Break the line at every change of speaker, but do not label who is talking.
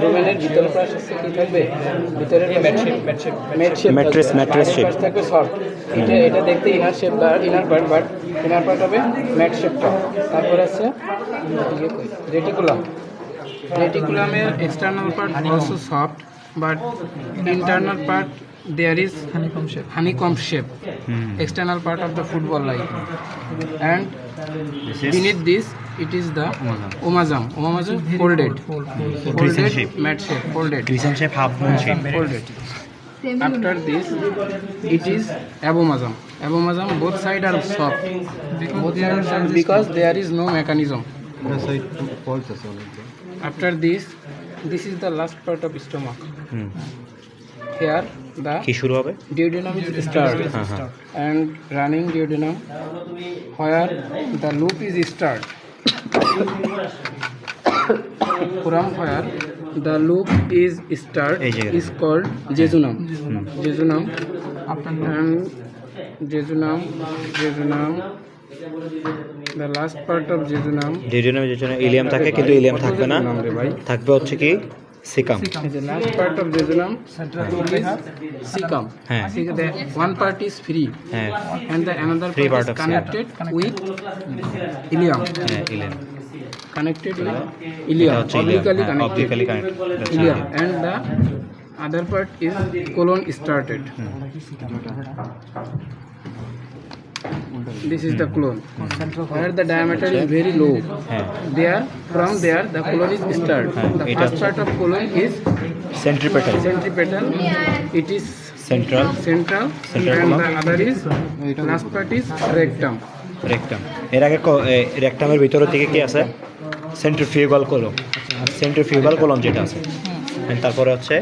রুমেনের ভিতরে পাশ আছে কি থাকবে? ভিতরে
ম্যাট্রেস শেপ
থাকবে সফট। এটা দেখতে ইনার শেপ বা inner part, but inner part হবে ম্যাট শেপটা। তারপর আছে রেটিকুলামের external part also soft, but internal part there is honeycomb shape, external part of the football like, and beneath this it is the omazam folded mat shape, folded
Crescent shape, half moon shape.
folded. After this it is abomazam. Both sides are soft, because there is no mechanism. After this is the last part of stomach. Here the
কি শুরু হবে?
duodenum is start, and running duodenum where the loop is start, from where the loop is start is called jejunum. And jejunum, the last part of jejunum,
Ilium থাকে, কিন্তু Ilium থাকবে না, থাকবে হচ্ছে কি caecum.
the last part of jejunum is cecum.
হ্যাঁ
The one part is free,
হ্যাঁ
and the another
Free
part
part
is
of
connected with ileum.
হ্যাঁ ইলিয়াম
Connected with
এটা
ileum,
হচ্ছে ইলিয়াম,
obliquely
হ্যাঁ
connected.
Obliquely connected
Ileum, and the other part is colon started. This is the colon, where the diameter is very low.
হ্যাঁ
From there the colon is start. The
এটা
first part of colon is
centripetal,
it is
central
central,
Central
and
colon.
the other is last part is rectum.
Rectum. এর আগে রেকটামের ভিতরের দিকে কি আছে? Centrifugal কলম যেটা আছে, তারপরে হচ্ছে